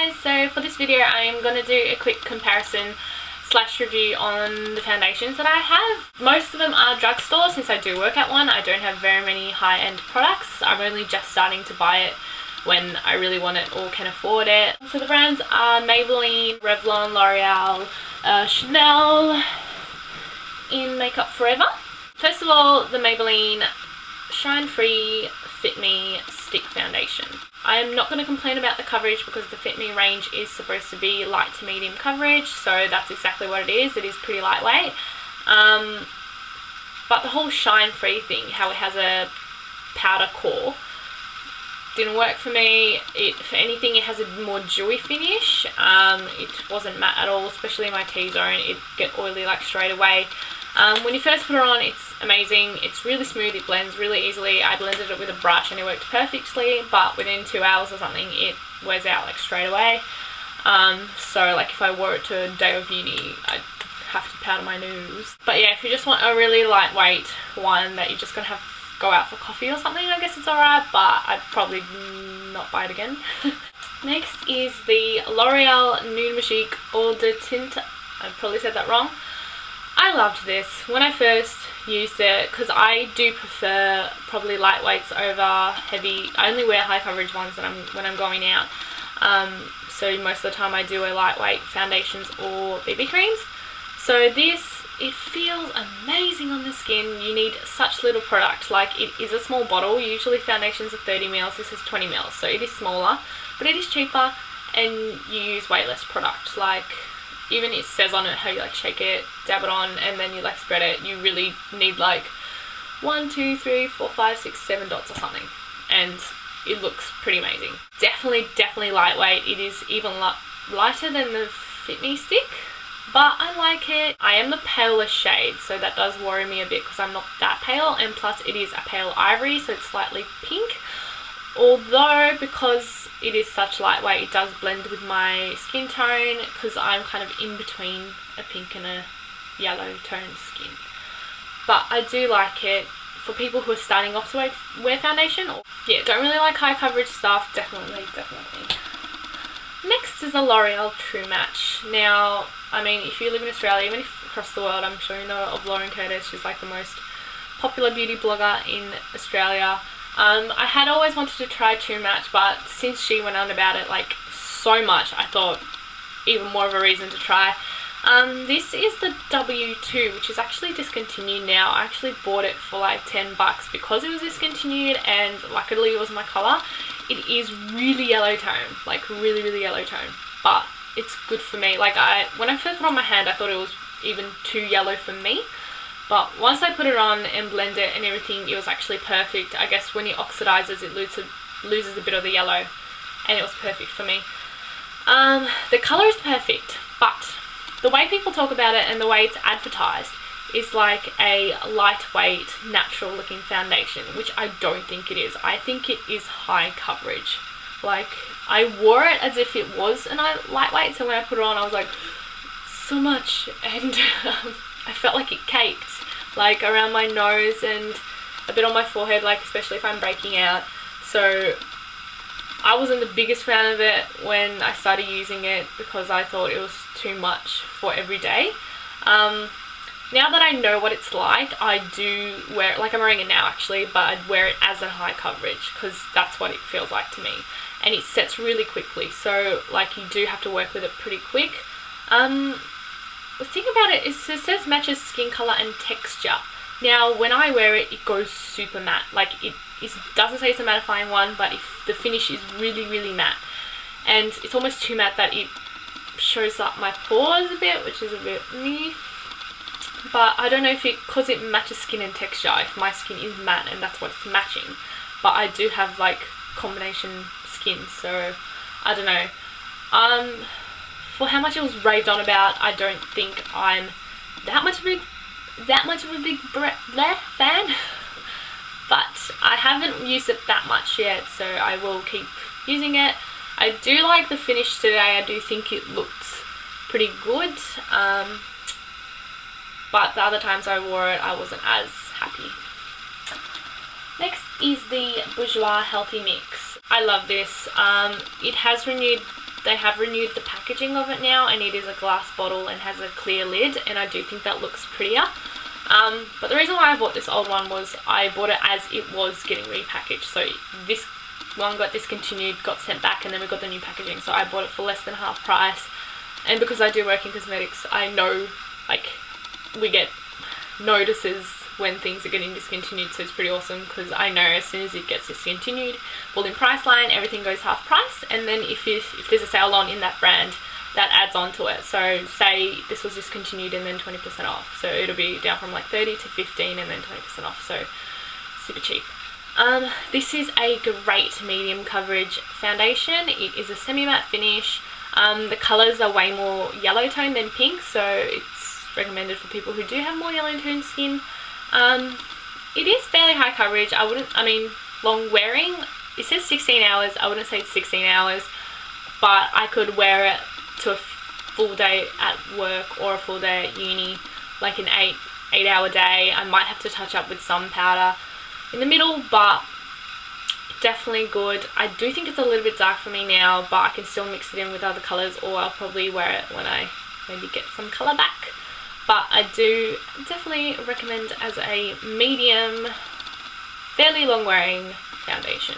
guys, so for this video I am going to do a quick comparison / review on the foundations that I have. Most of them are drugstore since I do work at one. I don't have very many high-end products. I'm only just starting to buy it when I really want it or can afford it. So the brands are Maybelline, Revlon, L'Oreal, Chanel, in Makeup Forever. First of all, the Maybelline Shine Free Fit Me Stick Foundation. I am not going to complain about the coverage because the Fit Me range is supposed to be light to medium coverage, so that's exactly what it is. It is pretty lightweight. But the whole Shine Free thing, how it has a powder core, didn't work for me. For anything, it has a more dewy finish. It wasn't matte at all, especially in my T-zone. It get oily like straight away. When you first put it on, it's amazing. It's really smooth, it blends really easily. I blended it with a brush and it worked perfectly, but within 2 hours or something it wears out like straight away. So like if I wore it to a day of uni, I'd have to powder my nose. But yeah, if you just want a really lightweight one that you're just gonna have go out for coffee or something, I guess it's alright, but I'd probably not buy it again. Next is the L'Oreal Nude MAGIQUE Eau de Teint. I probably said that wrong. I loved this when I first used it because I do prefer probably lightweights over heavy. I only wear high coverage ones when I'm going out. So most of the time I do wear lightweight foundations or BB creams. So this, it feels amazing on the skin. You need such little product. Like, it is a small bottle. Usually foundations are 30 ml. This is 20 ml, so it is smaller, but it is cheaper and you use way less product. Like, even it says on it how you like shake it, dab it on, and then you like spread it. You really need like 1, 2, 3, 4, 5, 6, 7 dots or something, and it looks pretty amazing. Definitely lightweight. It is even lighter than the Fit Me stick, but I like it. I am the palest shade, so that does worry me a bit because I'm not that pale, and plus it is a pale ivory, so it's slightly pink. Although, because it is such lightweight, it does blend with my skin tone because I'm kind of in between a pink and a yellow toned skin. But I do like it for people who are starting off to wear foundation. Yeah, don't really like high coverage stuff. Definitely. Next is a L'Oreal True Match. Now, I mean, if you live in Australia, even if across the world, I'm sure you know of Lauren Curtis. She's like the most popular beauty blogger in Australia. I had always wanted to try True Match, but since she went on about it like so much, I thought even more of a reason to try. This is the W2, which is actually discontinued now. I actually bought it for like $10 because it was discontinued, and luckily it was my colour. It is really yellow tone, like really yellow tone, but it's good for me. Like, when I first put it on my hand, I thought it was even too yellow for me. But once I put it on and blend it and everything, it was actually perfect. I guess when it oxidizes, it loses a bit of the yellow, and it was perfect for me. The colour is perfect, but the way people talk about it and the way it's advertised is like a lightweight, natural looking foundation, which I don't think it is. I think it is high coverage. Like, I wore it as if it was a lightweight, so when I put it on, I was like, so much, and I felt like it caked, like around my nose and a bit on my forehead, like especially if I'm breaking out. So I wasn't the biggest fan of it when I started using it because I thought it was too much for every day. Now that I know what it's like, I do wear it, like I'm wearing it now actually, but I'd wear it as a high coverage because that's what it feels like to me. And it sets really quickly, so like you do have to work with it pretty quick. The thing about it is it says matches skin colour and texture. Now when I wear it, it goes super matte. Like, it doesn't say it's a mattifying one, but the finish is really matte. And it's almost too matte that it shows up my pores a bit, which is a bit meh. But I don't know if because it matches skin and texture, if my skin is matte and that's what it's matching. But I do have like combination skin, so I don't know. For how much it was raved on about, I don't think I'm that much of a big fan. But I haven't used it that much yet, so I will keep using it. I do like the finish today. I do think it looks pretty good. But the other times I wore it, I wasn't as happy. Next is the Bourjois Healthy Mix. I love this. It has renewed they have renewed the packaging of it now, and it is a glass bottle and has a clear lid, and I do think that looks prettier. But the reason why I bought this old one was I bought it as it was getting repackaged. So this one got discontinued, got sent back, and then we got the new packaging. So I bought it for less than half price. And because I do work in cosmetics, I know, like, we get notices when things are getting discontinued, so it's pretty awesome because I know as soon as it gets discontinued, well, in Priceline everything goes half price, and then if there's a sale on in that brand, that adds on to it. So say this was discontinued and then 20% off, so it'll be down from like 30 to 15 and then 20% off, so super cheap. This is a great medium coverage foundation. It is a semi-matte finish. The colours are way more yellow tone than pink, so it's recommended for people who do have more yellow tone skin. It is fairly high coverage. Long wearing. It says 16 hours. I wouldn't say it's 16 hours, but I could wear it to a full day at work or a full day at uni, like an 8-hour day. I might have to touch up with some powder in the middle, but definitely good. I do think it's a little bit dark for me now, but I can still mix it in with other colours, or I'll probably wear it when I maybe get some colour back. But I do definitely recommend as a medium, fairly long wearing foundation.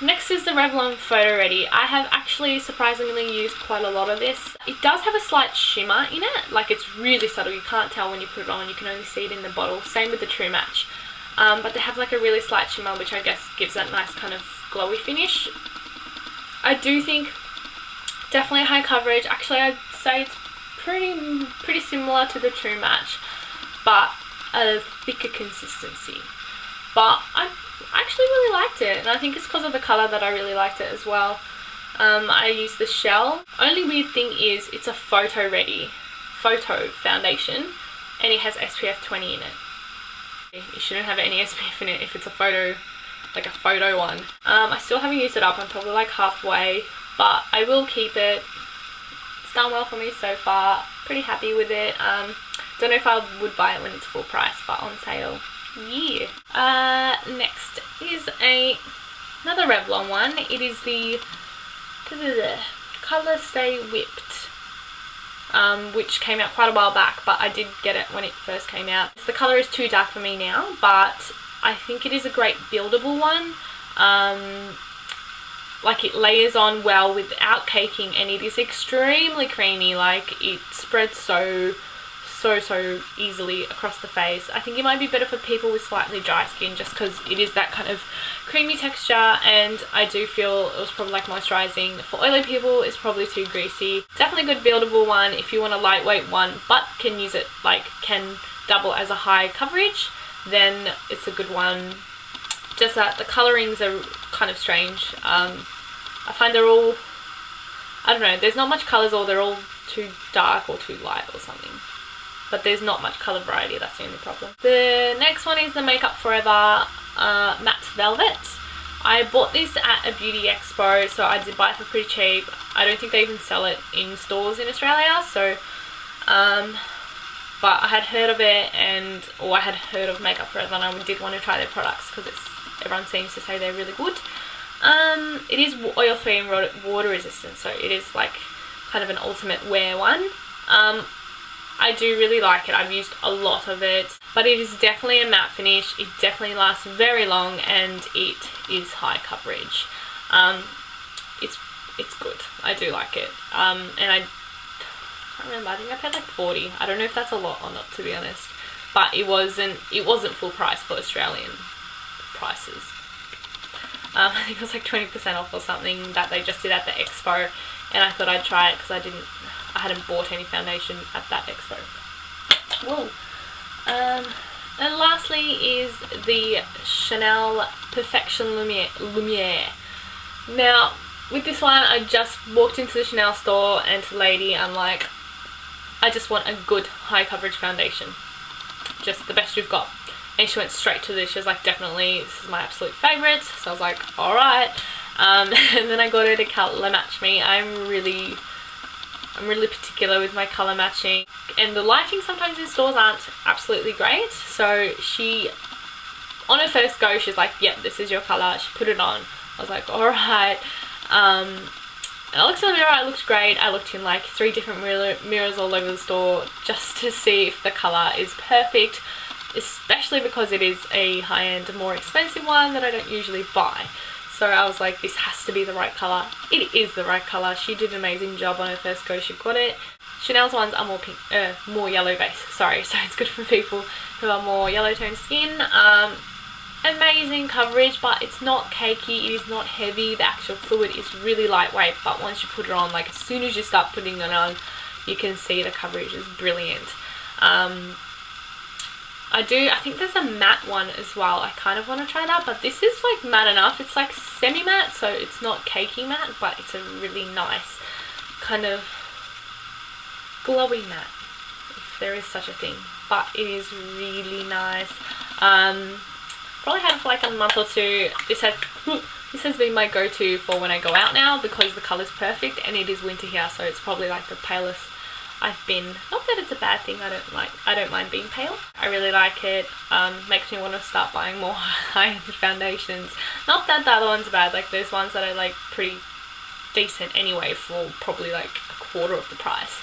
Next is the Revlon Photoready. I have actually surprisingly used quite a lot of this. It does have a slight shimmer in it, like it's really subtle. You can't tell when you put it on, you can only see it in the bottle. Same with the True Match. But they have like a really slight shimmer, which I guess gives that nice kind of glowy finish. I do think definitely high coverage. Actually, I'd say it's pretty similar to the True Match, but a thicker consistency. But I actually really liked it, and I think it's because of the colour that I really liked it as well. I used the shell. Only weird thing is it's a photo foundation, and it has SPF 20 in it. You shouldn't have any SPF in it if it's a photo, like a photo one. I still haven't used it up. I'm probably like halfway, but I will keep it. It's done well for me so far. Pretty happy with it. Don't know if I would buy it when it's full price, but on sale, yeah. Next is another Revlon one. It is the Colorstay Whipped, which came out quite a while back, but I did get it when it first came out. The colour is too dark for me now, but I think it is a great buildable one. Like it layers on well without caking, and it is extremely creamy. Like it spreads so easily across the face. I think it might be better for people with slightly dry skin, just because it is that kind of creamy texture, and I do feel it was probably like moisturizing. For oily people, it's probably too greasy. Definitely a good buildable one if you want a lightweight one, but can use it, like can double as a high coverage, then it's a good one. Just that the colorings are kind of strange. I find they're all, I don't know, there's not much colors, or they're all too dark or too light or something. But there's not much colour variety, that's the only problem. The next one is the Makeup Forever Matte Velvet. I bought this at a beauty expo, so I did buy it for pretty cheap. I don't think they even sell it in stores in Australia, so but I had heard of it, or I had heard of Makeup Forever, and I did want to try their products because everyone seems to say they're really good. It is oil free and water resistant, so it is like kind of an ultimate wear one. I do really like it. I've used a lot of it, but it is definitely a matte finish. It definitely lasts very long, and it is high coverage. It's good. I do like it. And I can't remember. I think I paid like 40. I don't know if that's a lot or not, to be honest. But it wasn't full price for Australian prices. I think it was like 20% off or something that they just did at the expo, and I thought I'd try it because I hadn't bought any foundation at that expo. Whoa. And lastly is the Chanel Perfection Lumiere. Now, with this one, I just walked into the Chanel store, and to the lady, I'm like, I just want a good high coverage foundation. Just the best you've got. And she went straight to this. She was like, definitely, this is my absolute favourite. So I was like, alright. And then I got her to colour match me. I'm really particular with my colour matching, and the lighting sometimes in stores aren't absolutely great. So she, on her first go, she's like, yep, this is your colour. She put it on. I was like, alright. I looked in the mirror, it looked great. I looked in like 3 different mirrors all over the store just to see if the colour is perfect, especially because it is a high-end, more expensive one that I don't usually buy. So I was like, this has to be the right colour. It is the right colour. She did an amazing job on her first go. She got it. Chanel's ones are more yellow base, sorry, so it's good for people who are more yellow toned skin. Amazing coverage, but it's not cakey, it is not heavy. The actual fluid is really lightweight, but once you put it on, like as soon as you start putting it on, you can see the coverage is brilliant. I think there's a matte one as well. I kind of want to try that, but this is like matte enough. It's like semi-matte, so it's not cakey matte, but it's a really nice kind of glowy matte, if there is such a thing. But it is really nice. Probably had it for like a month or 2. This has been my go-to for when I go out now because the colour's perfect, and it is winter here, so it's probably like the palest I've been. Not that it's a bad thing, I don't mind being pale. I really like it. Makes me want to start buying more high-end foundations. Not that the other ones are bad, like there's ones that are like pretty decent anyway for probably like a quarter of the price.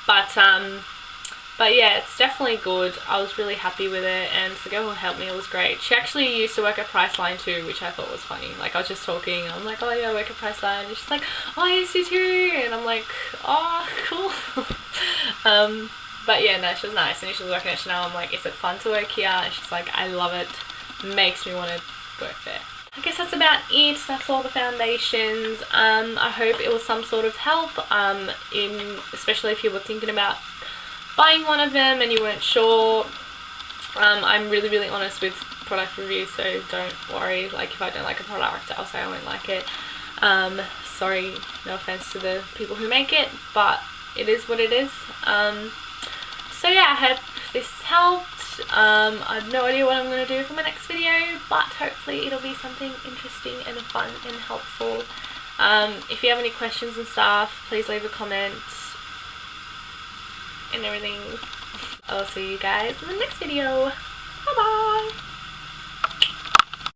But yeah, it's definitely good. I was really happy with it, and the girl who helped me was great. She actually used to work at Priceline too, which I thought was funny. Like I was just talking, and I'm like, oh yeah, I work at Priceline, and she's like, oh I used to too, and I'm like, oh cool. But yeah, no, she was nice, and she was working at Chanel. I'm like, is it fun to work here? And she's like, I love it. Makes me want to work there. I guess that's about it. That's all the foundations. I hope it was some sort of help, especially if you were thinking about buying one of them and you weren't sure. I'm really honest with product reviews, so don't worry. Like if I don't like a product, I'll say I won't like it. Sorry, no offense to the people who make it, but it is what it is. So yeah, I hope this helped. I have no idea what I'm going to do for my next video, but hopefully it'll be something interesting and fun and helpful. If you have any questions and stuff, please leave a comment and everything. I'll see you guys in the next video. Bye bye.